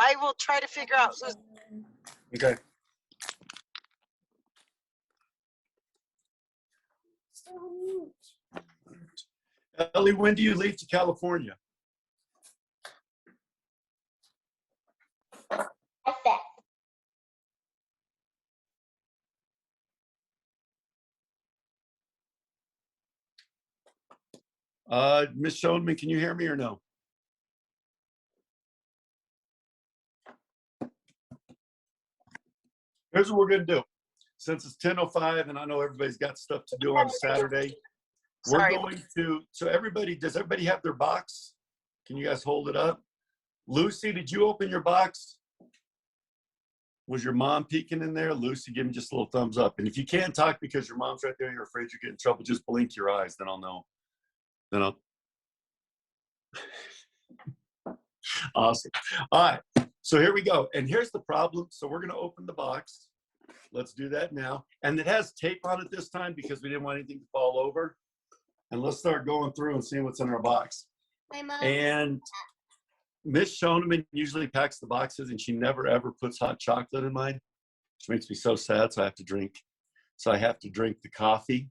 I will try to figure out who's. Okay. Ellie, when do you leave to California? Miss Schoenman, can you hear me or no? Here's what we're going to do. Since it's 10:05 and I know everybody's got stuff to do on a Saturday, we're going to, so everybody, does everybody have their box? Can you guys hold it up? Lucy, did you open your box? Was your mom peeking in there? Lucy, give me just a little thumbs up. And if you can't talk because your mom's right there, you're afraid you get in trouble, just blink your eyes, then I'll know. Then I'll. Awesome. All right, so here we go. And here's the problem. So we're going to open the box. Let's do that now. And it has tape on it this time because we didn't want anything to fall over. And let's start going through and seeing what's in our box. And Miss Schoeneman usually packs the boxes and she never ever puts hot chocolate in mine, which makes me so sad. So I have to drink the coffee.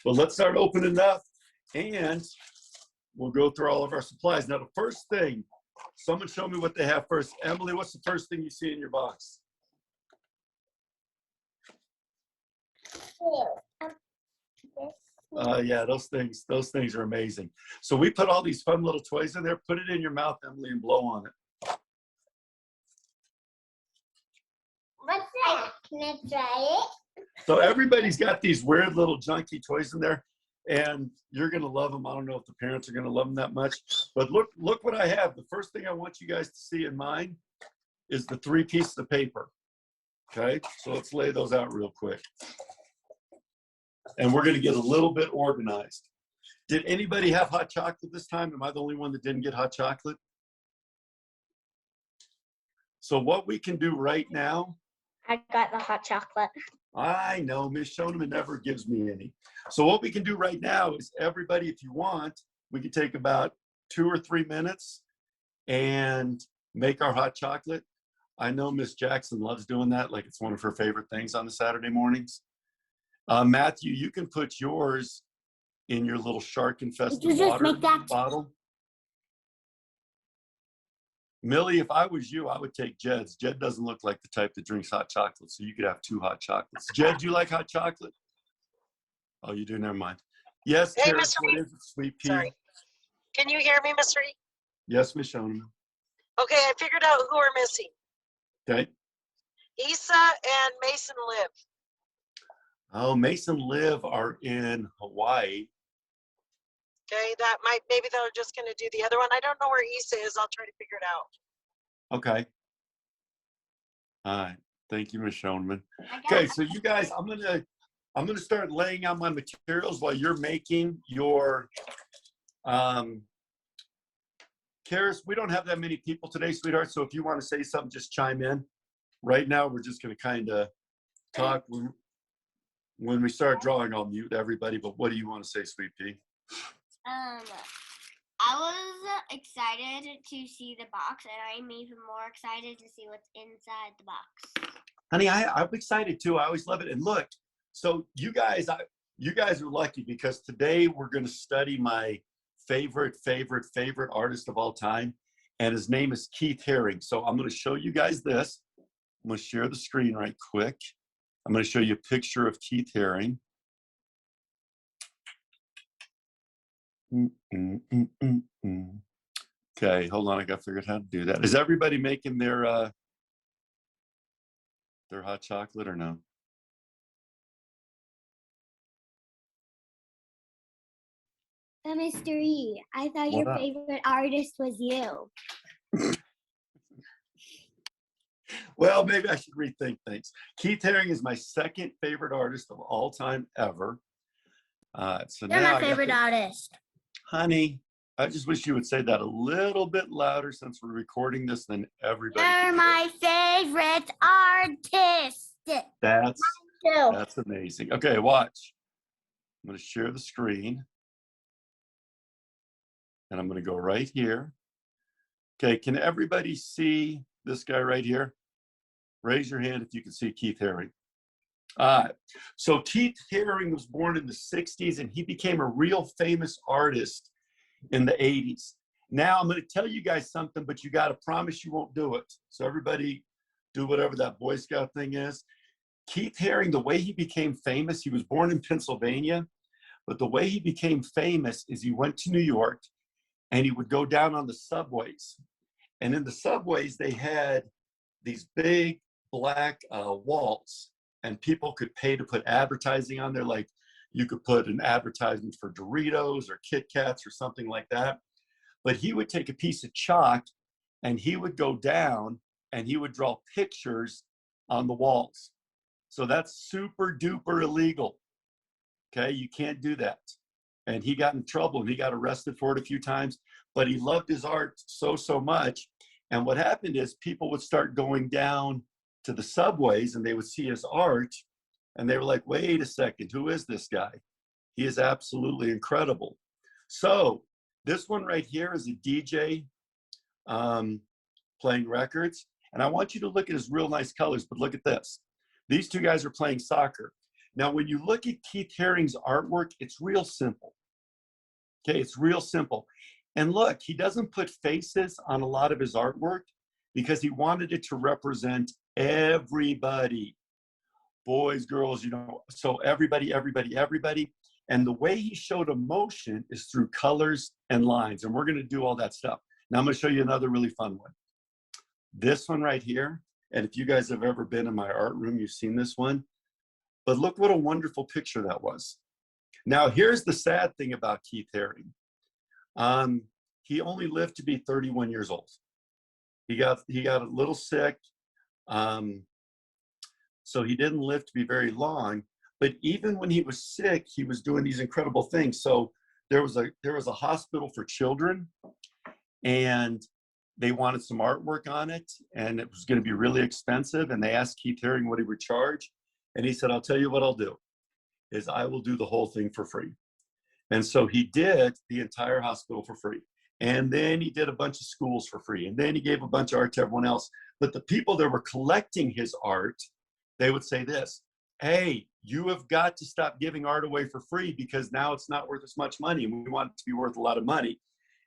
But let's start opening up and we'll go through all of our supplies. Now, the first thing, someone show me what they have first. Emily, what's the first thing you see in your box? Yeah, those things are amazing. So we put all these fun little toys in there. Put it in your mouth, Emily, and blow on it. What's that? Can I try it? So everybody's got these weird little junky toys in there, and you're gonna love them. I don't know if the parents are gonna love them that much, but look what I have. The first thing I want you guys to see in mine is the 3 pieces of paper. Okay, so let's lay those out real quick. And we're going to get a little bit organized. Did anybody have hot chocolate this time? Am I the only one that didn't get hot chocolate? So what we can do right now. I got the hot chocolate. I know, Miss Schoeneman never gives me any. So what we can do right now is everybody, if you want, we can take about 2 or 3 minutes and make our hot chocolate. I know Miss Jackson loves doing that. Like it's one of her favorite things on the Saturday mornings. Matthew, you can put yours in your little shark-infested water bottle. Millie, if I was you, I would take Jed's. Jed doesn't look like the type that drinks hot chocolate, so you could have 2 hot chocolates. Jed, do you like hot chocolate? Oh, you do? Never mind. Yes, Hey, Kara, Mr. what Reed. is it, sweet pea? Sorry. Can you hear me, Mr. Reed? Yes, Miss Schoeneman. Okay, I figured out who we're missing. Okay. Issa and Mason Liv. Oh, Mason Liv are in Hawaii. Okay, maybe they're just going to do the other one. I don't know where Issa is. I'll try to figure it out. Okay. All right. Thank you, Ms. Schoeneman. Okay, so you guys, I'm gonna start laying out my materials while you're making your Karis, we don't have that many people today, sweetheart. So if you want to say something, just chime in. Right now, we're just gonna kind of talk. When we start drawing, I'll mute everybody, but what do you want to say, sweet pea? I was excited to see the box, and I'm even more excited to see what's inside the box. Honey, I'm excited too. I always love it. And look, so you guys are lucky because today we're going to study my favorite artist of all time, and his name is Keith Haring. So I'm going to show you guys this. I'm going to share the screen right quick. I'm going to show you a picture of Keith Haring. Okay, hold on. I got to figure out how to do that. Is everybody making their hot chocolate or no? Mr. E, I thought your favorite artist was you. Well, maybe I should rethink things. Keith Haring is my second favorite artist of all time ever. So You're now my favorite artist. Honey, I just wish you would say that a little bit louder since we're recording this, then everybody. You're my favorite artist. That's amazing. Okay, watch. I'm going to share the screen. And I'm going to go right here. Okay, can everybody see this guy right here? Raise your hand if you can see Keith Haring. So Keith Haring was born in the 60s, and he became a real famous artist in the 80s. Now I'm going to tell you guys something, but you got to promise you won't do it. So everybody do whatever that Boy Scout thing is. Keith Haring, the way he became famous, he was born in Pennsylvania, but the way he became famous is he went to New York and he would go down on the subways. And in the subways, they had these big black walls, and people could pay to put advertising on there. Like you could put an advertisement for Doritos or Kit Kats or something like that. But he would take a piece of chalk and he would go down and he would draw pictures on the walls. So that's super duper illegal. Okay, you can't do that. And he got in trouble and he got arrested for it a few times, but he loved his art so much. And what happened is people would start going down to the subways and they would see his art and they were like, wait a second, who is this guy? He is absolutely incredible. So this one right here is a DJ playing records. And I want you to look at his real nice colors, but look at this. These two guys are playing soccer. Now, when you look at Keith Haring's artwork, it's real simple. Okay, it's real simple. And look, he doesn't put faces on a lot of his artwork because he wanted it to represent everybody. Boys, girls, you know, so everybody. And the way he showed emotion is through colors and lines. And we're going to do all that stuff. Now I'm going to show you another really fun one. This one right here. And if you guys have ever been in my art room, you've seen this one. But look what a wonderful picture that was. Now, here's the sad thing about Keith Haring. He only lived to be 31 years old. He got a little sick. So he didn't live to be very long. But even when he was sick, he was doing these incredible things. So there was a hospital for children, and they wanted some artwork on it, and it was going to be really expensive. And they asked Keith Haring what he would charge. And he said, I'll tell you what I'll do, is I will do the whole thing for free. And so he did the entire hospital for free. And then he did a bunch of schools for free. And then he gave a bunch of art to everyone else. But the people that were collecting his art, they would say this, hey, you have got to stop giving art away for free because now it's not worth as much money. And we want it to be worth a lot of money.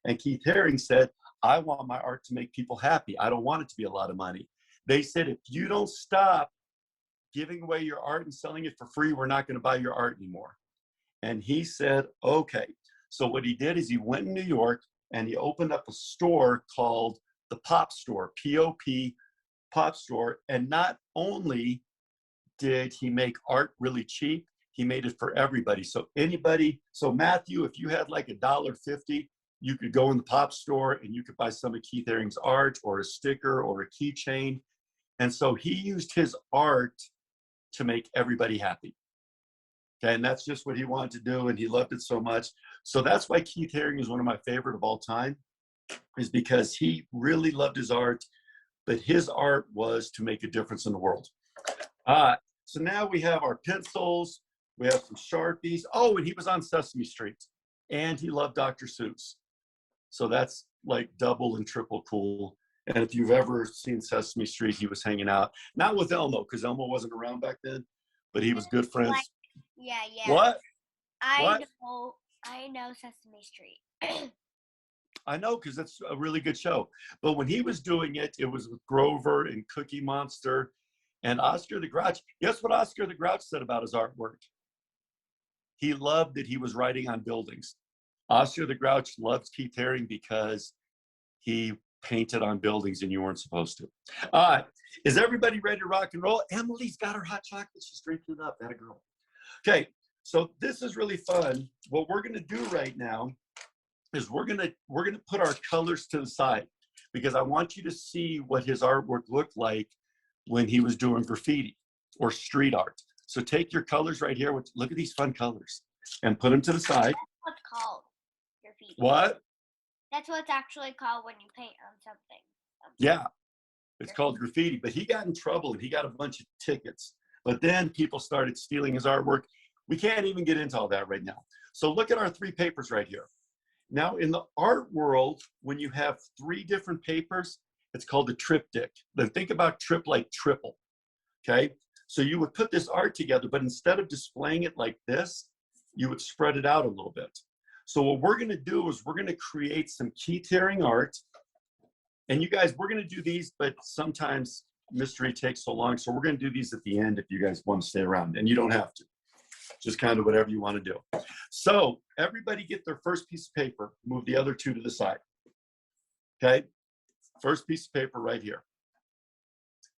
And Keith Haring said, I want my art to make people happy. I don't want it to be a lot of money. They said, if you don't stop giving away your art and selling it for free, we're not going to buy your art anymore. And he said, okay. So what he did is he went in New York and he opened up a store called the Pop Store, P-O-P, Pop Store. And not only did he make art really cheap, he made it for everybody. So anybody, so Matthew, if you had like $1.50, you could go in the Pop Store and you could buy some of Keith Haring's art or a sticker or a keychain. And so he used his art to make everybody happy. Okay, and that's just what he wanted to do, and he loved it so much. So that's why Keith Haring is one of my favorite of all time, is because he really loved his art, but his art was to make a difference in the world. So now we have our pencils, we have some Sharpies. Oh, and he was on Sesame Street, and he loved Dr. Seuss. So that's like double and triple cool. And if you've ever seen Sesame Street, he was hanging out, not with Elmo, because Elmo wasn't around back then, but he was good friends. Yeah. What? I What? know Sesame Street. I know, because it's a really good show. But when he was doing it, it was with Grover and Cookie Monster and Oscar the Grouch. Guess what Oscar the Grouch said about his artwork? He loved that he was writing on buildings. Oscar the Grouch loves Keith Haring because he painted on buildings and you weren't supposed to. All right. Is everybody ready to rock and roll? Emily's got her hot chocolate. She's drinking it up. That a girl. Okay. So this is really fun. What we're going to do right now is we're going to put our colors to the side because I want you to see what his artwork looked like when he was doing graffiti or street art. So take your colors right here. Look at these fun colors and put them to the side. That's what's called graffiti. What? That's what it's actually called when you paint on something. Yeah, it's called graffiti. But he got in trouble and he got a bunch of tickets. But then people started stealing his artwork. We can't even get into all that right now. So look at our three papers right here. Now, in the art world, when you have 3 different papers, it's called a triptych. Then think about trip like triple, okay? So you would put this art together, but instead of displaying it like this, you would spread it out a little bit. So what we're gonna do is we're gonna create some Keith Haring art. And you guys, we're gonna do these, but sometimes mystery takes so long. So we're gonna do these at the end if you guys wanna stay around, and you don't have to. Just kind of whatever you wanna do. So everybody get their first piece of paper, move the other 2 to the side, okay? First piece of paper right here.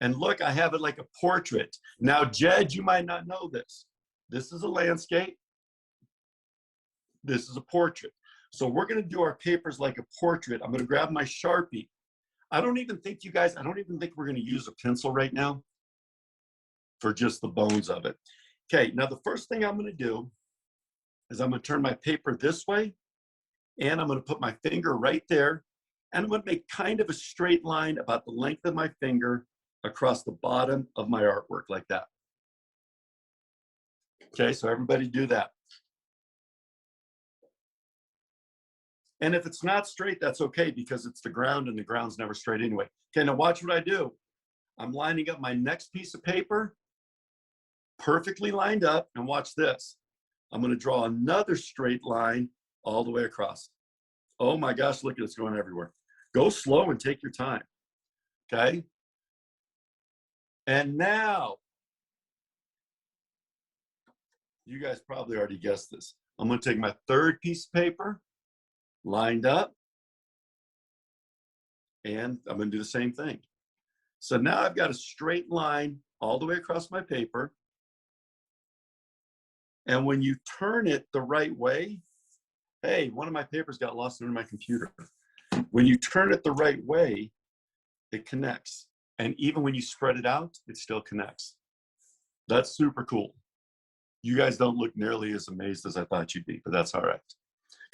And look, I have it like a portrait. Now, Jed, you might not know this. This is a landscape. This is a portrait. So we're gonna do our papers like a portrait. I'm gonna grab my Sharpie. I don't even think we're gonna use a pencil right now for just the bones of it. Okay, now the first thing I'm gonna do is I'm gonna turn my paper this way, and I'm gonna put my finger right there, and I'm gonna make kind of a straight line about the length of my finger across the bottom of my artwork like that. Okay, so everybody do that. And if it's not straight, that's okay, because it's the ground, and the ground's never straight anyway. Okay, now watch what I do. I'm lining up my next piece of paper, perfectly lined up, and watch this. I'm gonna draw another straight line all the way across. Oh my gosh, look at it, it's going everywhere. Go slow and take your time, okay? And now, you guys probably already guessed this. I'm gonna take my third piece of paper, lined up, and I'm gonna do the same thing. So now I've got a straight line all the way across my paper. And when you turn it the right way, hey, one of my papers got lost under my computer. When you turn it the right way, it connects. And even when you spread it out, it still connects. That's super cool. You guys don't look nearly as amazed as I thought you'd be, but that's all right.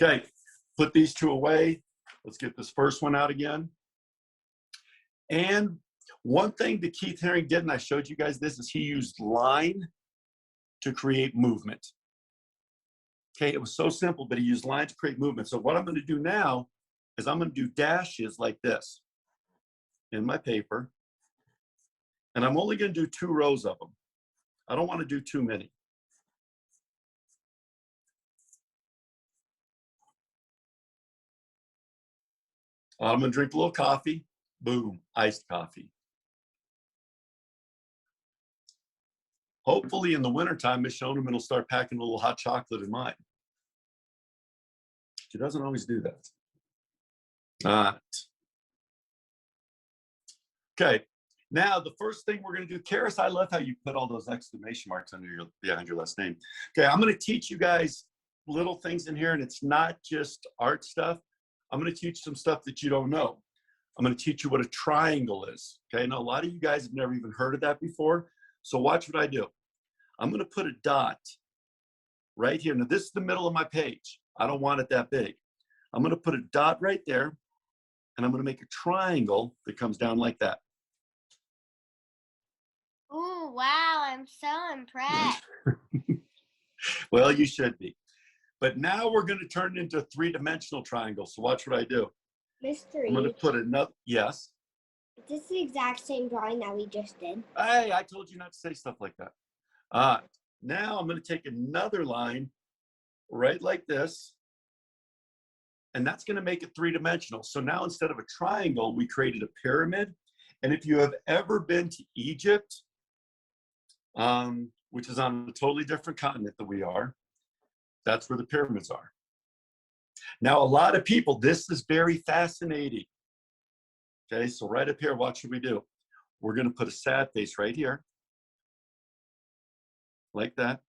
Okay, put these 2 away. Let's get this first one out again. And one thing that Keith Haring did, and I showed you guys this, is he used line to create movement. Okay, it was so simple, but he used line to create movement. So what I'm gonna do now is I'm gonna do dashes like this in my paper. And I'm only gonna do 2 rows of them. I don't wanna do too many. I'm gonna drink a little coffee. Boom, iced coffee. Hopefully in the wintertime, Miss Shoneman will start packing a little hot chocolate in mine. She doesn't always do that. All right. Okay, now the first thing we're gonna do, Karis, I love how you put all those exclamation marks behind your last name. Okay, I'm gonna teach you guys little things in here, and it's not just art stuff. I'm gonna teach some stuff that you don't know. I'm gonna teach you what a triangle is. Okay, now a lot of you guys have never even heard of that before. So watch what I do. I'm gonna put a dot right here. Now this is the middle of my page. I don't want it that big. I'm gonna put a dot right there, and I'm gonna make a triangle that comes down like that. Oh, wow, I'm so impressed. Well, you should be. But now we're gonna turn it into a 3-dimensional triangle. So watch what I do. Mystery. I'm gonna put another, yes. Is this the exact same drawing that we just did? Hey, I told you not to say stuff like that. Now I'm gonna take another line right like this, and that's gonna make it 3-dimensional. So now instead of a triangle, we created a pyramid. And if you have ever been to Egypt, which is on a totally different continent than we are, that's where the pyramids are. Now, a lot of people, this is very fascinating. Okay, so right up here, what should we do? We're gonna put a sad face right here, like that.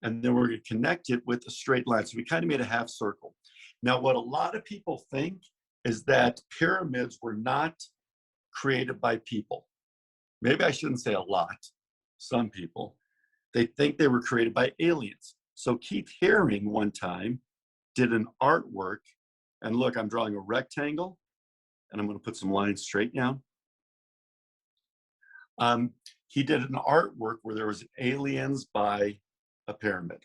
And then we're gonna connect it with a straight line. So we kind of made a half circle. Now, what a lot of people think is that pyramids were not created by people. Maybe I shouldn't say a lot, some people. They think they were created by aliens. So Keith Haring one time did an artwork, and look, I'm drawing a rectangle, and I'm gonna put some lines straight down. He did an artwork where there was aliens by a pyramid.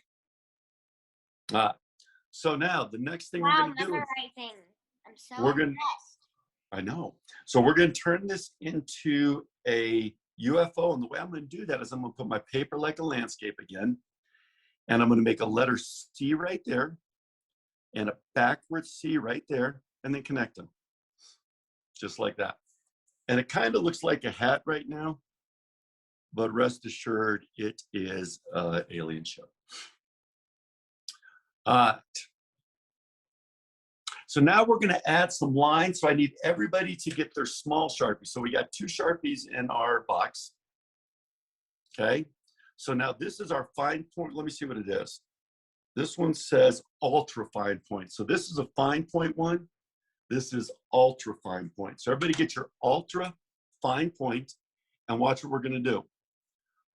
So now the next thing we're Wow, going to do, memorizing. I'm so we're going impressed. I know. So we're going to turn this into a UFO. And the way I'm going to do that is I'm going to put my paper like a landscape again. And I'm going to make a letter C right there and a backwards C right there, and then connect them. Just like that. And it kind of looks like a hat right now, but rest assured it is an alien ship. So now we're going to add some lines. So I need everybody to get their small Sharpies. So we got 2 Sharpies in our box. Okay. So now this is our fine point. Let me see what it is. This one says ultra fine point. So this is a fine point one. This is ultra fine point. So everybody get your ultra fine point and watch what we're going to do.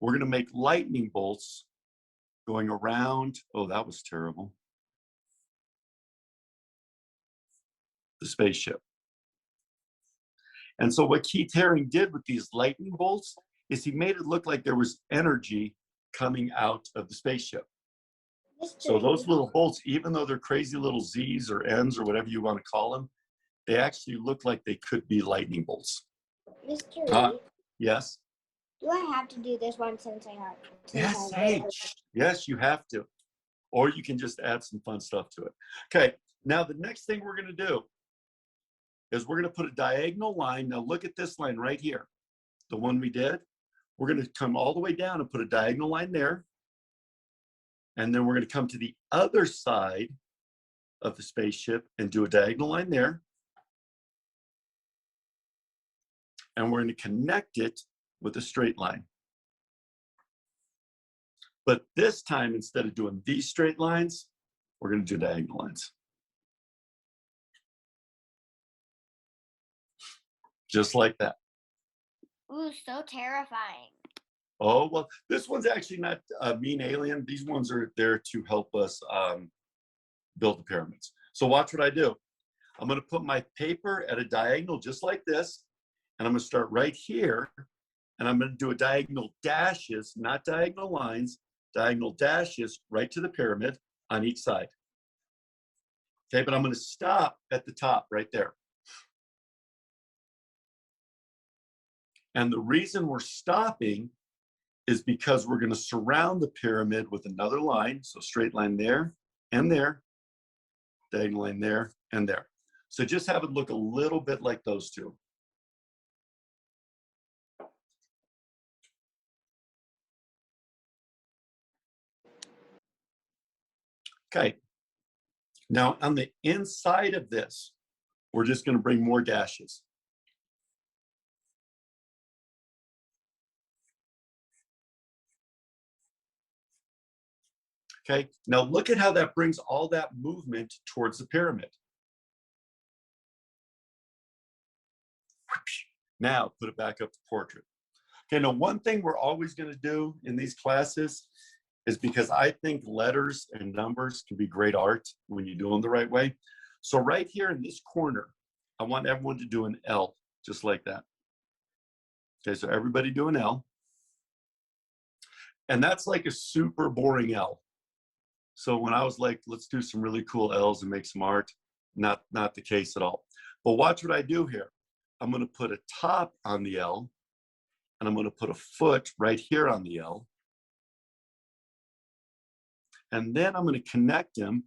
We're going to make lightning bolts going around. Oh, that was terrible. The spaceship. And so what Keith Haring did with these lightning bolts is he made it look like there was energy coming out of the spaceship. So those little bolts, even though they're crazy little Z's or N's or whatever you want to call them, they actually look like they could be lightning bolts. Mr. Lee, Yes? do I have to do this one since I have? Yes, hey, yes, you have to. Or you can just add some fun stuff to it. Okay, now the next thing we're going to do is we're going to put a diagonal line. Now look at this line right here, the one we did. We're going to come all the way down and put a diagonal line there. And then we're going to come to the other side of the spaceship and do a diagonal line there. And we're going to connect it with a straight line. But this time, instead of doing these straight lines, we're going to do diagonal lines. Just like that. Ooh, so terrifying. Oh, well, this one's actually not a mean alien. These ones are there to help us build the pyramids. So watch what I do. I'm going to put my paper at a diagonal just like this. And I'm going to start right here. And I'm going to do a diagonal dashes, not diagonal lines, diagonal dashes right to the pyramid on each side. Okay, but I'm going to stop at the top right there. And the reason we're stopping is because we're going to surround the pyramid with another line. So straight line there and there, diagonal line there and there. So just have it look a little bit like those two. Okay. Now on the inside of this, we're just going to bring more dashes. Okay, now look at how that brings all that movement towards the pyramid. Now put it back up to portrait. Okay, now one thing we're always going to do in these classes is because I think letters and numbers can be great art when you do them the right way. So right here in this corner, I want everyone to do an L, just like that. Okay, so everybody do an L. And that's like a super boring L. So when I was like, let's do some really cool L's and make some art, not the case at all. But watch what I do here. I'm going to put a top on the L, and I'm going to put a foot right here on the L. And then I'm going to connect them.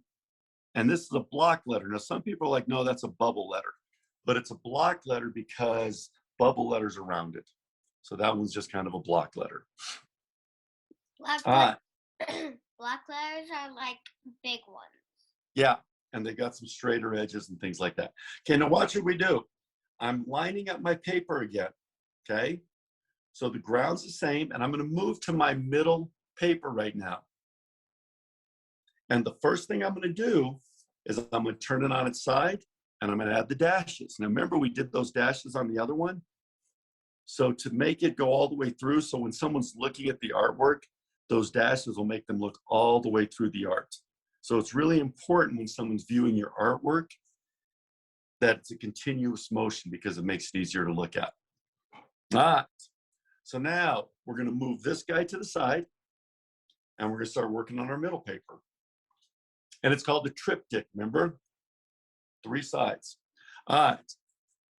And this is a block letter. Now, some people are like, no, that's a bubble letter. But it's a block letter because bubble letters are rounded. So that one's just kind of a block letter. Black letters are like big ones. Yeah, and they got some straighter edges and things like that. Okay, now watch what we do. I'm lining up my paper again, okay? So the ground's the same, and I'm going to move to my middle paper right now. And the first thing I'm going to do is I'm going to turn it on its side, and I'm going to add the dashes. Now remember, we did those dashes on the other one? So to make it go all the way through, so when someone's looking at the artwork, those dashes will make them look all the way through the art. So it's really important when someone's viewing your artwork that it's a continuous motion because it makes it easier to look at. All right. So now we're going to move this guy to the side and we're going to start working on our middle paper. And it's called the triptych, remember? 3 sides. All right.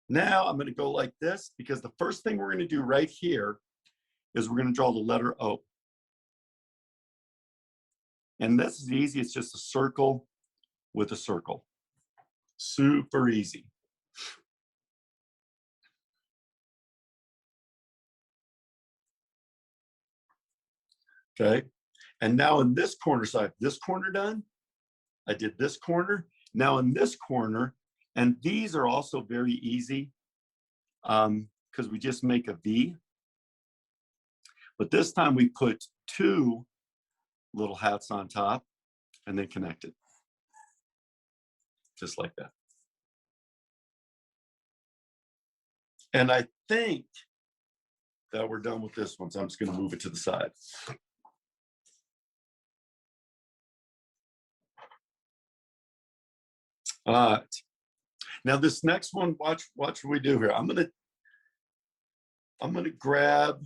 Now I'm going to go like this because the first thing we're going to do right here is we're going to draw the letter O. And this is easy. It's just a circle with a circle. Super easy. Okay. And now in this corner, so I have this corner done. I did this corner. Now in this corner, and these are also very easy because we just make a V. But this time we put 2 little hats on top and then connect it. Just like that. And I think that we're done with this one, so I'm just going to move it to the side. All right. Now this next one, watch what we do here. I'm gonna grab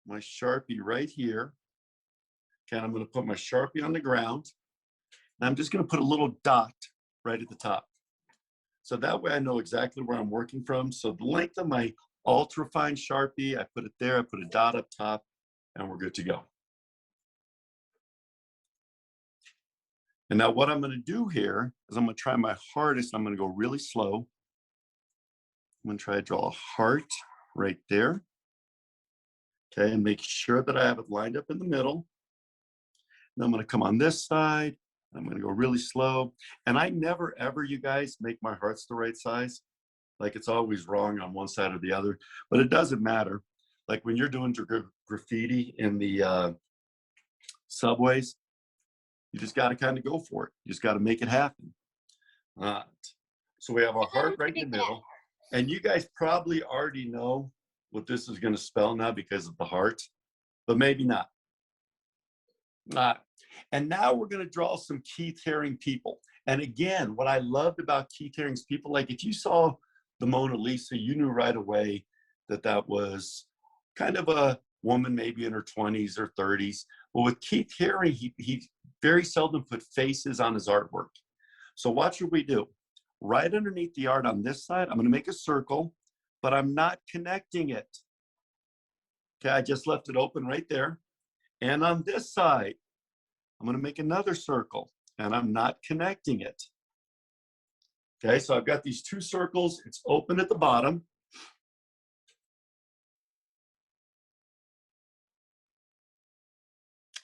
my Sharpie right here. Okay, and I'm gonna put my Sharpie on the ground. And I'm just gonna put a little dot right at the top. So that way I know exactly where I'm working from. So the length of my ultra fine Sharpie, I put it there, I put a dot up top, and we're good to go. And now what I'm going to do here is I'm going to try my hardest. I'm going to go really slow. I'm going to try to draw a heart right there. Okay, and make sure that I have it lined up in the middle. And I'm going to come on this side. I'm going to go really slow. And I never, ever, you guys, make my hearts the right size. Like it's always wrong on one side or the other. But it doesn't matter. Like when you're doing graffiti in the subways, you just got to kind of go for it. You just got to make it happen. So we have our heart right in the middle. And you guys probably already know what this is going to spell now because of the heart, but maybe not. And now we're going to draw some Keith Haring people. And again, what I loved about Keith Haring's people, like if you saw the Mona Lisa, you knew right away that that was kind of a woman maybe in her 20s or 30s. But with Keith Haring, he very seldom put faces on his artwork. So watch what we do. Right underneath the art on this side, I'm going to make a circle, but I'm not connecting it. Okay, I just left it open right there. And on this side, I'm going to make another circle, and I'm not connecting it. Okay, so I've got these 2 circles. It's open at the bottom.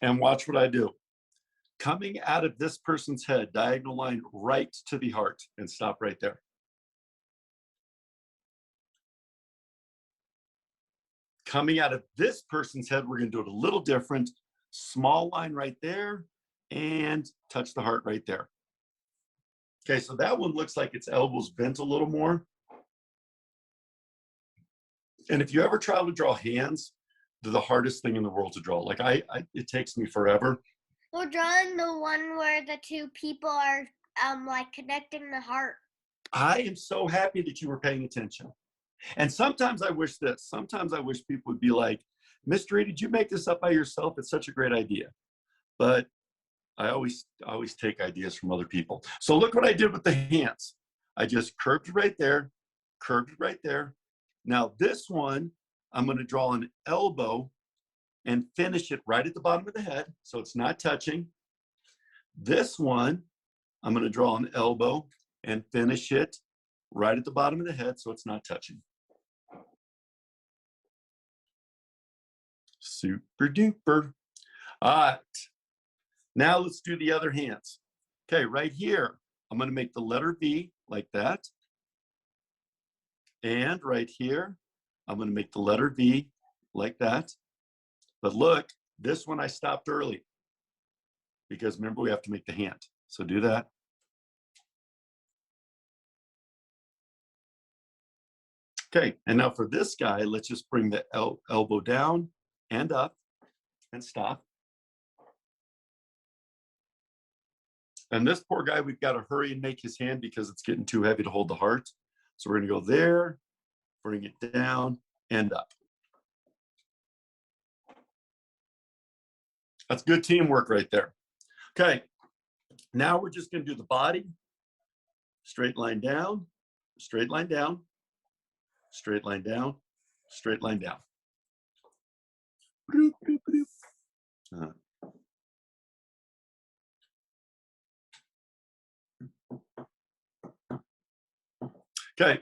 And watch what I do. Coming out of this person's head, diagonal line right to the heart, and stop right there. Coming out of this person's head, we're going to do it a little different. Small line right there, and touch the heart right there. Okay, so that one looks like its elbows bent a little more. And if you ever try to draw hands, they're the hardest thing in the world to draw. Like it takes me forever. We're drawing the one where the 2 people are like connecting the heart. I am so happy that you were paying attention. And sometimes I wish this. Sometimes I wish people would be like, Mr. E, did you make this up by yourself? It's such a great idea. But I always take ideas from other people. So look what I did with the hands. I just curved it right there, curved it right there. Now this one, I'm going to draw an elbow and finish it right at the bottom of the head, so it's not touching. This one, I'm going to draw an elbow and finish it right at the bottom of the head, so it's not touching. Super duper. All right. Now let's do the other hands. Okay, right here, I'm going to make the letter V like that. And right here, I'm going to make the letter V like that. But look, this one I stopped early because remember we have to make the hand. So do that. Okay, and now for this guy, let's just bring the elbow down and up and stop. And this poor guy, we've got to hurry and make his hand because it's getting too heavy to hold the heart. So we're going to go there, bring it down and up. That's good teamwork right there. Okay, now we're just going to do the body. Straight line down, straight line down, straight line down, straight line down. Bloop, bloop, bloop. Okay,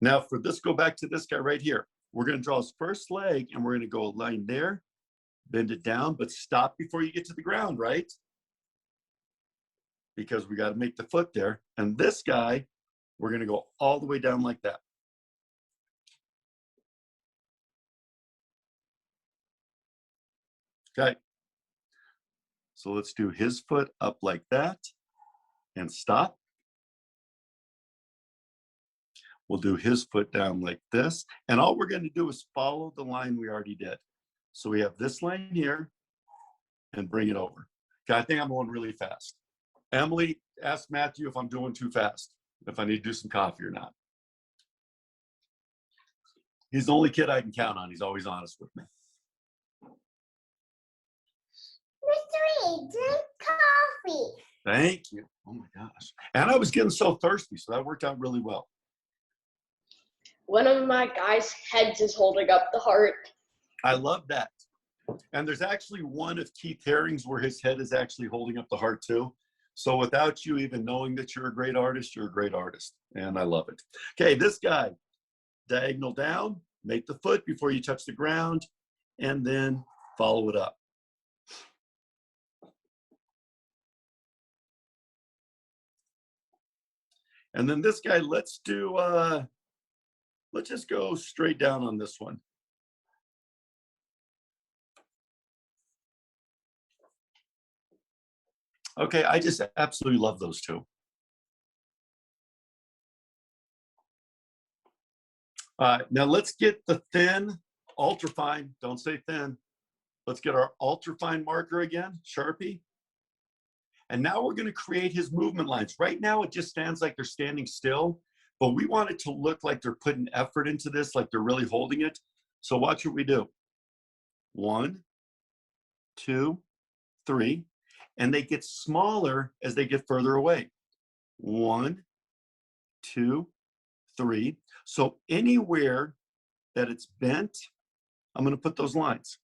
now for this, go back to this guy right here. We're going to draw his first leg, and we're going to go a line there, bend it down, but stop before you get to the ground, right? Because we got to make the foot there. And this guy, we're going to go all the way down like that. Okay. So let's do his foot up like that and stop. We'll do his foot down like this. And all we're going to do is follow the line we already did. So we have this line here and bring it over. Okay, I think I'm going really fast. Emily, ask Matthew if I'm doing too fast, if I need to do some coffee or not. He's the only kid I can count on. He's always honest with me. Mr. E, drink coffee. Thank you. Oh my gosh. And I was getting so thirsty, so that worked out really well. One of my guys' heads is holding up the heart. I love that. And there's actually one of Keith Haring's where his head is actually holding up the heart too. So without you even knowing that you're a great artist, you're a great artist. And I love it. Okay, this guy, diagonal down, make the foot before you touch the ground, and then follow it up. And then this guy, let's just go straight down on this one. Okay, I just absolutely love those two. Now let's get the thin, ultrafine, don't say thin. Let's get our ultrafine marker again, Sharpie. And now we're gonna create his movement lines. Right now it just stands like they're standing still, but we want it to look like they're putting effort into this, like they're really holding it. So watch what we do. 1, 2, 3. And they get smaller as they get further away. 1, 2, 3. So anywhere that it's bent, I'm going to put those lines.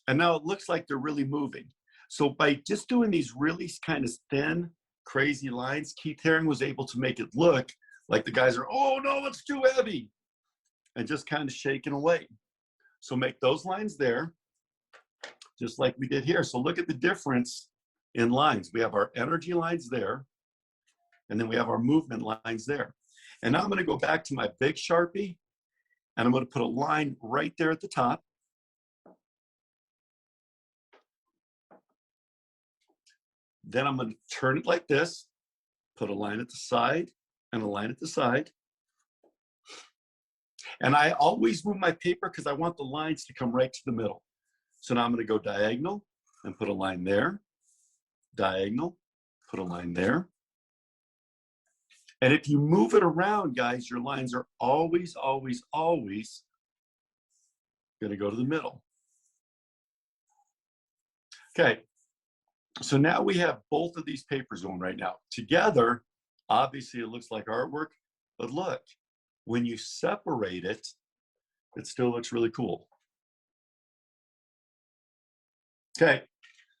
And now it looks like they're really moving. So by just doing these really kind of thin, crazy lines, Keith Haring was able to make it look like the guys are, oh no, it's too heavy, and just kind of shaking away. So make those lines there, just like we did here. So look at the difference in lines. We have our energy lines there, and then we have our movement lines there. And now I'm going to go back to my big Sharpie, and I'm going to put a line right there at the top. Then I'm going to turn it like this, put a line at the side and a line at the side. And I always move my paper because I want the lines to come right to the middle. So now I'm going to go diagonal and put a line there, diagonal, put a line there. And if you move it around, guys, your lines are always, always, always going to go to the middle. Okay, so now we have both of these papers on right now. Together, obviously it looks like artwork, but look, when you separate it, it still looks really cool. Okay,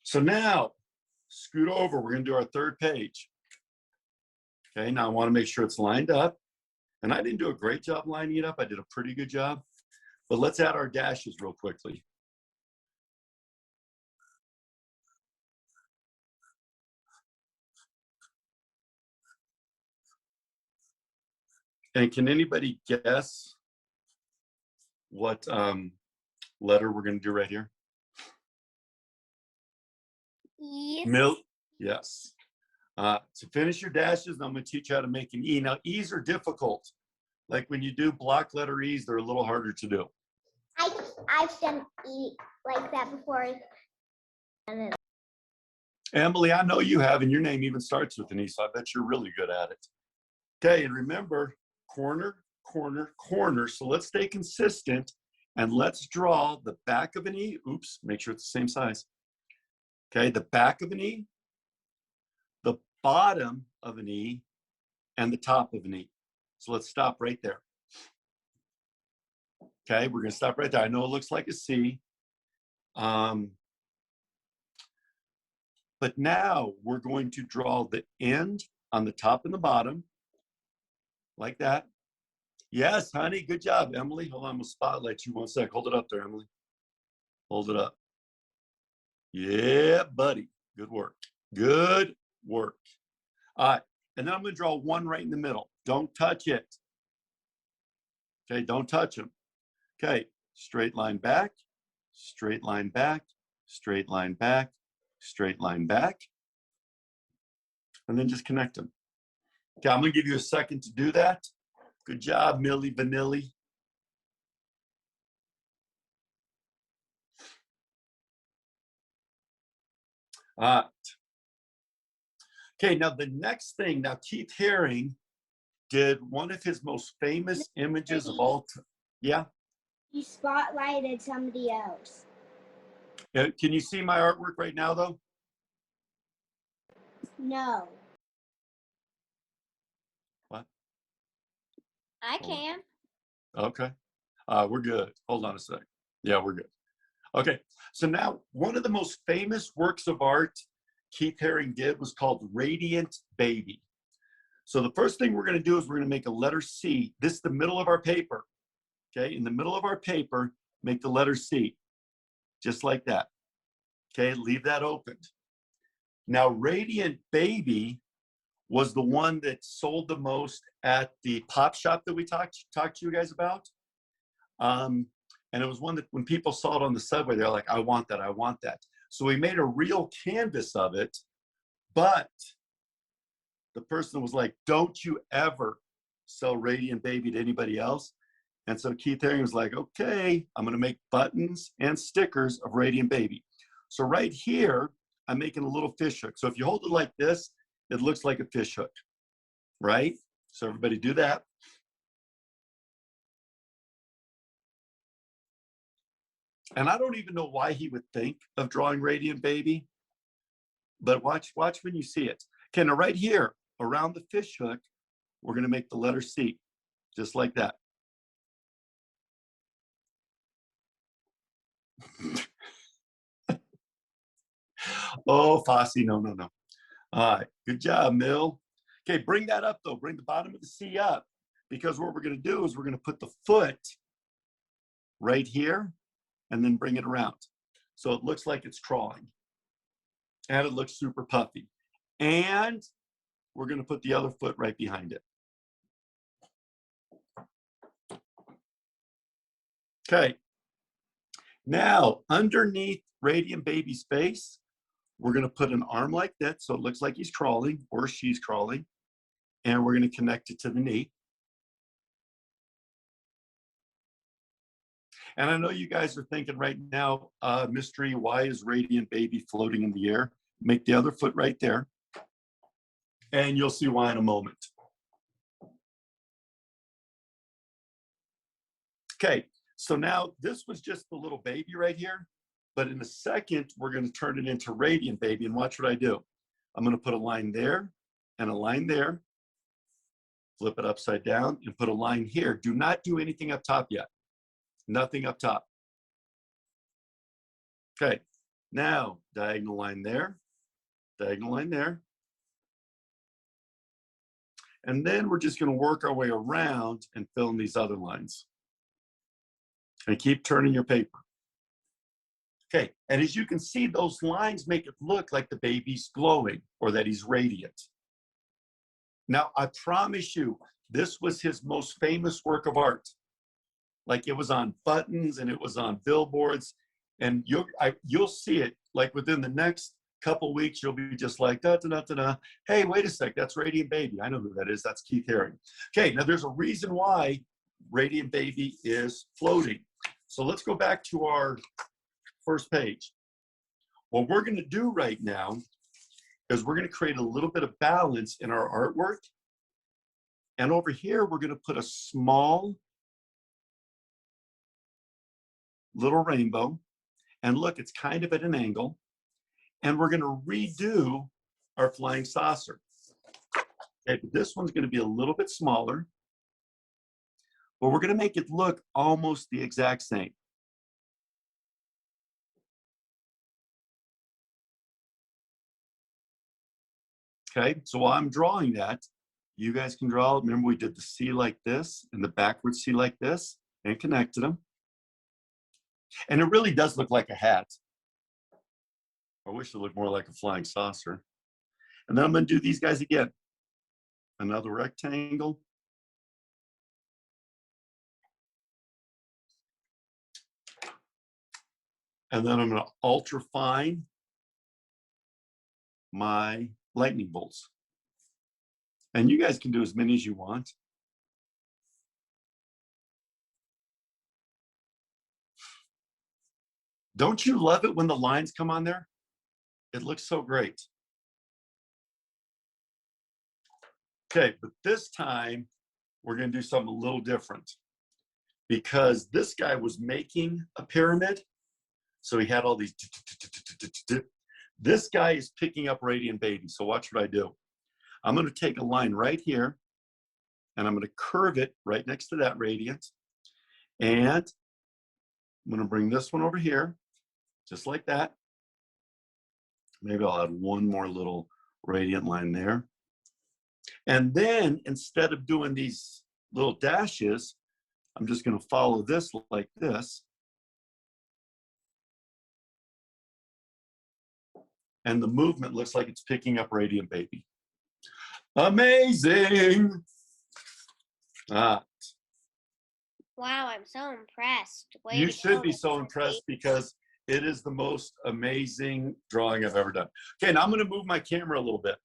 so now scoot over, we're going to do our third page. Okay, now I want to make sure it's lined up. And I didn't do a great job lining it up. I did a pretty good job. But let's add our dashes real quickly. And can anybody guess what letter we're going to do right here? Yes. Yes. To finish your dashes, I'm going to teach you how to make an E. Now, E's are difficult. Like when you do block letter E's, they're a little harder to do. I've done E like that before. Emily, I know you have, and your name even starts with an E, so I bet you're really good at it. Okay, and remember, corner, corner, corner. So let's stay consistent, and let's draw the back of an E. Oops, make sure it's the same size. Okay, the back of an E, the bottom of an E, and the top of an E. So let's stop right there. Okay, we're going to stop right there. I know it looks like a C. But now we're going to draw the end on the top and the bottom, like that. Yes, honey, good job, Emily. Hold on, I'm going to spotlight you one sec. Hold it up there, Emily. Hold it up. Yeah, buddy. Good work. Good work. All right, and then I'm going to draw one right in the middle. Don't touch it. Okay, don't touch them. Okay, straight line back, straight line back, straight line back, straight line back, and then just connect them. Okay, I'm going to give you a second to do that. Good job, Millie Vanilli. All right. Okay, now the next thing, now Keith Haring did one of his most famous images of all time. Yeah? He spotlighted somebody else. Can you see my artwork right now, though? No. What? I can. Okay. We're good. Hold on a sec. Yeah, we're good. Okay, so now one of the most famous works of art Keith Haring did was called Radiant Baby. So the first thing we're going to do is we're going to make a letter C. This is the middle of our paper. Okay, in the middle of our paper, make the letter C, just like that. Okay, leave that opened. Now, Radiant Baby was the one that sold the most at the pop shop that we talked to you guys about. And it was one that when people saw it on the subway, they're like, I want that, I want that. So we made a real canvas of it, but the person was like, don't you ever sell Radiant Baby to anybody else. And so Keith Haring was like, okay, I'm gonna make buttons and stickers of Radiant Baby. So right here, I'm making a little fish hook. So if you hold it like this, it looks like a fish hook, right? So everybody do that. And I don't even know why he would think of drawing Radiant Baby, but watch when you see it. Okay, now right here, around the fish hook, we're gonna make the letter C, just like that. Oh, Fosse, no. All right, good job, Mill. Okay, bring that up though, bring the bottom of the C up, because what we're gonna do is we're gonna put the foot right here and then bring it around. So it looks like it's crawling and it looks super puffy. And we're gonna put the other foot right behind it. Okay, now underneath Radiant Baby's face, we're gonna put an arm like that so it looks like he's crawling or she's crawling, and we're gonna connect it to the knee. And I know you guys are thinking right now, Mystery, why is Radiant Baby floating in the air? Make the other foot right there, and you'll see why in a moment. Okay, so now this was just the little baby right here, but in a second, we're gonna turn it into Radiant Baby, and watch what I do. I'm gonna put a line there and a line there, flip it upside down, and put a line here. Do not do anything up top yet. Nothing up top. Okay, now diagonal line there, diagonal line there. And then we're just gonna work our way around and fill in these other lines. And keep turning your paper. Okay, and as you can see, those lines make it look like the baby's glowing or that he's radiant. Now, I promise you, this was his most famous work of art. Like it was on buttons and it was on billboards, and you'll see it like within the next couple weeks. You'll be just like da da da da da. Hey, wait a sec, that's Radiant Baby. I know who that is. That's Keith Haring. Okay, now there's a reason why Radiant Baby is floating. So let's go back to our first page. What we're going to do right now is we're going to create a little bit of balance in our artwork. And over here, we're going to put a small little rainbow. And look, it's kind of at an angle. and we're going to redo our flying saucer. Okay, but this one's going to be a little bit smaller, but we're going to make it look almost the exact same. Okay, so while I'm drawing that, you guys can draw. Remember, we did the C like this and the backwards C like this and connected them. And it really does look like a hat. I wish it looked more like a flying saucer. And then I'm going to do these guys again. Another rectangle. And then I'm going to ultra fine my lightning bolts. And you guys can do as many as you want. Don't you love it when the lines come on there? It looks so great. Okay, but this time we're going to do something a little different because this guy was making a pyramid. So he had all these. This guy is picking up Radiant Baby. So watch what I do. I'm going to take a line right here and I'm going to curve it right next to that Radiant. And I'm going to bring this one over here, just like that. Maybe I'll add one more little Radiant line there. And then instead of doing these little dashes, I'm just going to follow this like this. And the movement looks like it's picking up Radiant Baby. Amazing. Wow, I'm so impressed. Way You to should go, be so Mr. impressed Bates. because it is the most amazing drawing I've ever done. Okay, now I'm going to move my camera a little bit.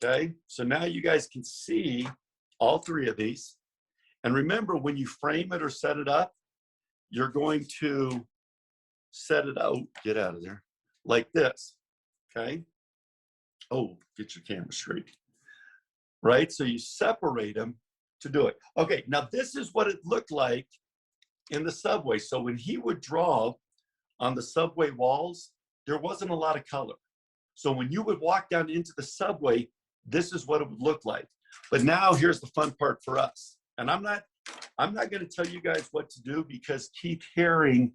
Okay, so now you guys can see all three of these. And remember, when you frame it or set it up, you're going to set it out, get out of there, like this. Okay. Oh, get your camera straight. Right, so you separate them to do it. Okay, now this is what it looked like in the subway. So when he would draw on the subway walls, there wasn't a lot of color. So when you would walk down into the subway, this is what it would look like. But now here's the fun part for us. And I'm not going to tell you guys what to do because Keith Haring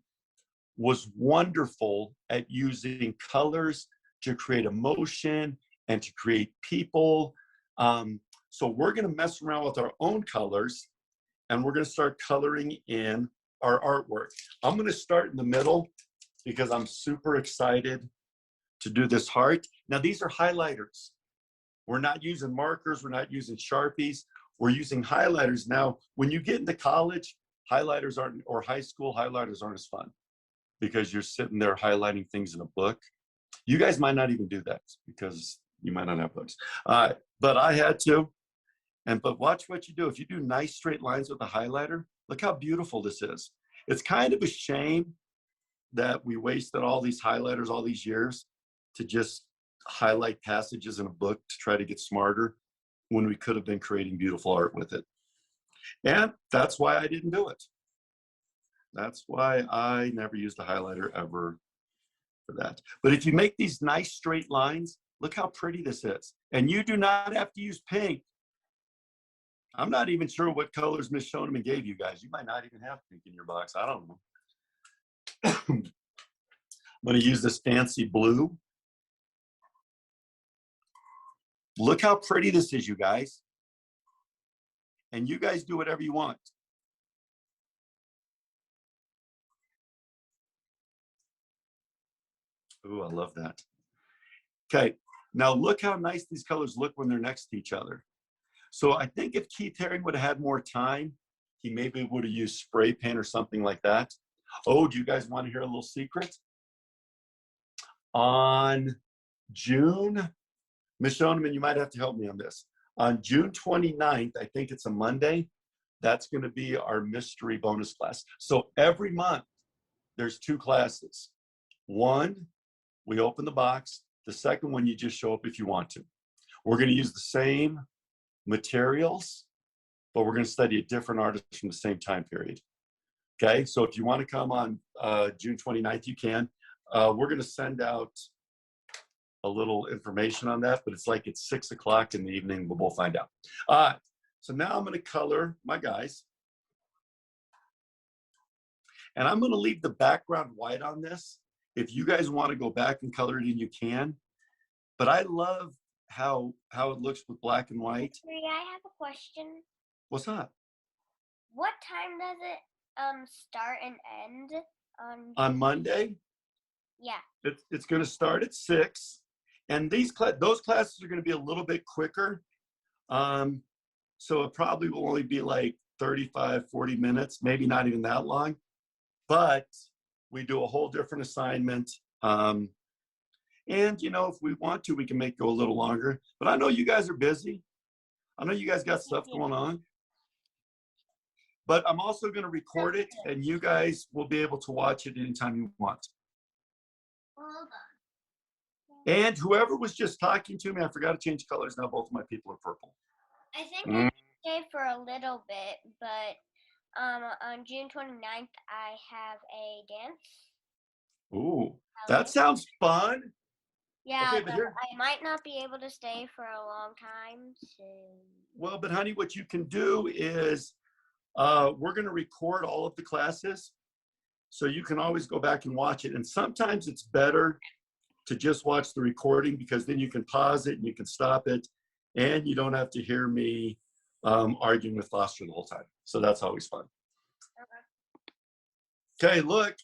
was wonderful at using colors to create emotion and to create people. So we're going to mess around with our own colors and we're going to start coloring in our artwork. I'm going to start in the middle because I'm super excited to do this heart. Now these are highlighters. We're not using markers. We're not using Sharpies. We're using highlighters. Now, when you get into college, highlighters aren't, or high school, highlighters aren't as fun because you're sitting there highlighting things in a book. You guys might not even do that because you might not have books. But I had to. But watch what you do. If you do nice straight lines with a highlighter, look how beautiful this is. It's kind of a shame that we wasted all these highlighters all these years to just highlight passages in a book to try to get smarter when we could have been creating beautiful art with it. And that's why I didn't do it. That's why I never used a highlighter ever for that. But if you make these nice straight lines, look how pretty this is. And you do not have to use pink. I'm not even sure what colors Miss Shoneman gave you guys. You might not even have pink in your box. I don't know. I'm going to use this fancy blue. Look how pretty this is, you guys. And you guys do whatever you want. Ooh, I love that. Okay, now look how nice these colors look when they're next to each other. So I think if Keith Haring would have had more time, he maybe would have used spray paint or something like that. Oh, do you guys want to hear a little secret? On June, Ms. Shoneman, you might have to help me on this. On June 29th, I think it's a Monday, that's going to be our mystery bonus class. So every month, there's 2 classes. One, we open the box. The second one, you just show up if you want to. We're going to use the same materials, but we're going to study a different artist from the same time period. Okay, so if you want to come on June 29th, you can. We're going to send out a little information on that, but it's like it's 6 o'clock in the evening, but we'll find out. So now I'm going to color my guys. And I'm going to leave the background white on this. If you guys want to go back and color it in, you can. But I love how it looks with black and white. I have a question. What's that? What time does it start and end On Monday? Yeah. It's going to start at 6. And those classes are going to be a little bit quicker. So it probably will only be like 35, 40 minutes, maybe not even that long. But we do a whole different assignment. And, if we want to, we can make it go a little longer. But I know you guys are busy. I know you guys got stuff going on. But I'm also going to record it, and you guys will be able to watch it anytime you want. Hold on. And whoever was just talking to me, I forgot to change colors. Now both of my people are purple. I think I can stay for a little bit, but on June 29th, I have a dance. Ooh, that sounds fun. Yeah, Okay, but here, I might not be able to stay for a long time. So. well, but honey, what you can do is we're going to record all of the classes, so you can always go back and watch it. And sometimes it's better to just watch the recording, because then you can pause it and you can stop it, and you don't have to hear me arguing with Foster the whole time. So that's always fun. Okay, look,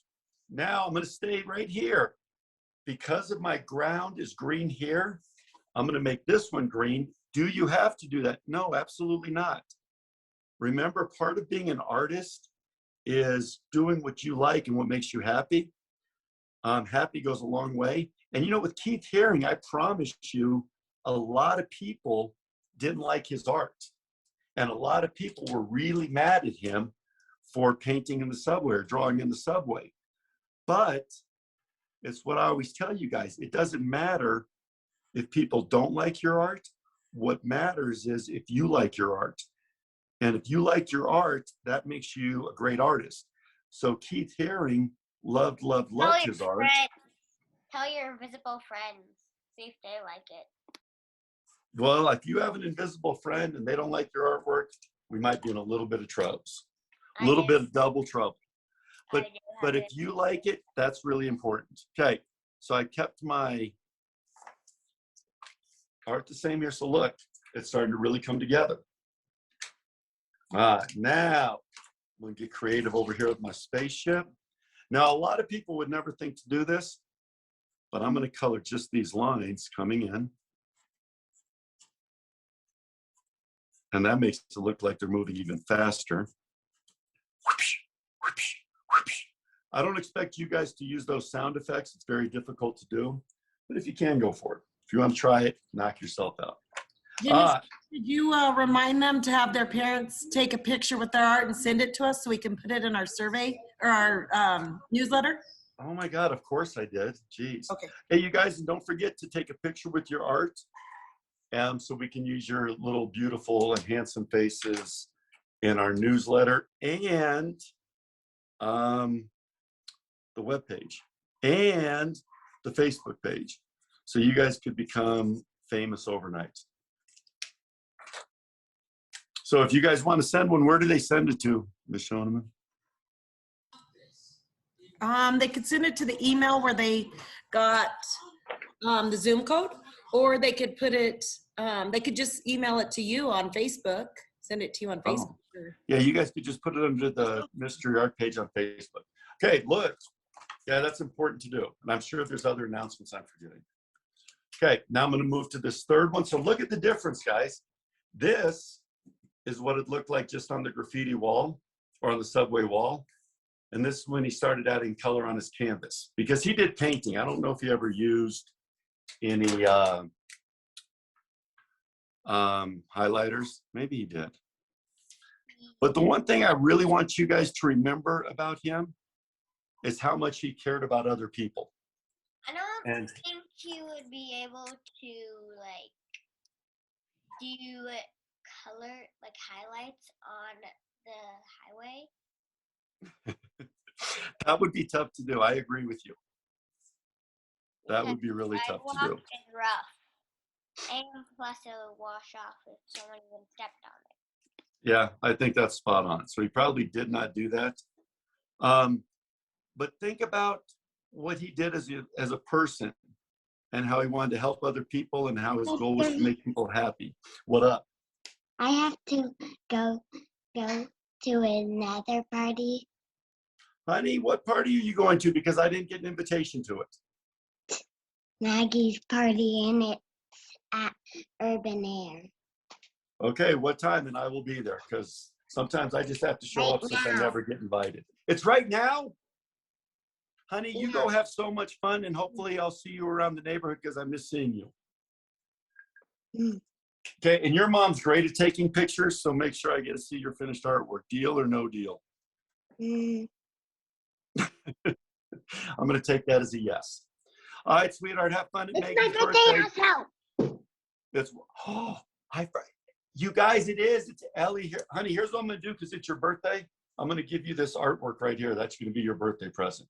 now I'm going to stay right here. Because of my ground is green here, I'm going to make this one green. Do you have to do that? No, absolutely not. Remember, part of being an artist is doing what you like and what makes you happy. Happy goes a long way. And with Keith Haring, I promise you, a lot of people didn't like his art. And a lot of people were really mad at him for painting in the subway or drawing in the subway. But it's what I always tell you guys. It doesn't matter if people don't like your art. What matters is if you like your art. And if you like your art, that makes you a great artist. So Keith Haring loved his art. Tell your invisible friends. See if they like it. Well, if you have an invisible friend and they don't like your artwork, we might be in a little bit of troubles. A little bit of double trouble. But if you like it, that's really important. Okay, so I kept my art the same here. So look, it's starting to really come together. Now I'm going to get creative over here with my spaceship. Now, a lot of people would never think to do this, but I'm going to color just these lines coming in. And that makes it look like they're moving even faster. I don't expect you guys to use those sound effects. It's very difficult to do. But if you can, go for it. If you want to try it, knock yourself out. Dennis, did you remind them to have their parents take a picture with their art and send it to us so we can put it in our survey or our newsletter? Oh my God, of course I did. Jeez. Okay. Hey, you guys, and don't forget to take a picture with your art, so we can use your little beautiful and handsome faces in our newsletter and the webpage and the Facebook page. So you guys could become famous overnight. So if you guys want to send one, where do they send it to, Ms. Schoeneman? They could send it to the email where they got the Zoom code, or they could put it, they could just email it to you on Facebook, send it to you on Facebook. Yeah, you guys could just put it under the Mystery Art page on Facebook. Okay, look. Yeah, that's important to do. And I'm sure there's other announcements I'm forgetting. Okay, now I'm going to move to this third one. So look at the difference, guys. This is what it looked like just on the graffiti wall or on the subway wall. And this is when he started adding color on his canvas, because he did painting. I don't know if he ever used any highlighters. Maybe he did. But the one thing I really want you guys to remember about him is how much he cared about other people. I don't think he would be able to do color highlights on the highway. That would be tough to do. I agree with you. That would be really tough to do. Sidewalk is rough. And plus it will wash off if someone even stepped on it. Yeah, I think that's spot on. So he probably did not do that. But think about what he did as a person and how he wanted to help other people and how his goal was to make people happy. What up? I have to go to another party. Honey, what party are you going to? Because I didn't get an invitation to it. Maggie's party and it's at Urban Air. Okay, what time? And I will be there because sometimes I just have to show Right up since I now. never get invited. It's right now? Honey, you go have so much fun and hopefully I'll see you around the neighborhood because I miss seeing you. Mm. Okay, and your mom's great at taking pictures, so make sure I get to see your finished artwork. Deal or no deal? Mm. I'm going to take that as a yes. All right, sweetheart, have fun at It's my Maggie's birthday also. It's, oh, you guys, it is. It's Ellie here. Honey, here's what I'm going to do because it's your birthday. I'm going to give you this artwork right here. That's going to be your birthday present.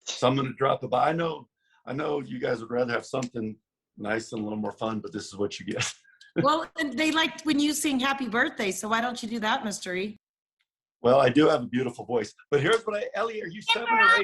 So I'm going to drop it by. I know you guys would rather have something nice and a little more fun, but this is what you get. Well, and they liked when you sing happy birthday, so why don't you do that, Mystery? Well, I do have a beautiful voice. But here's what Ellie, are you 7 or 8?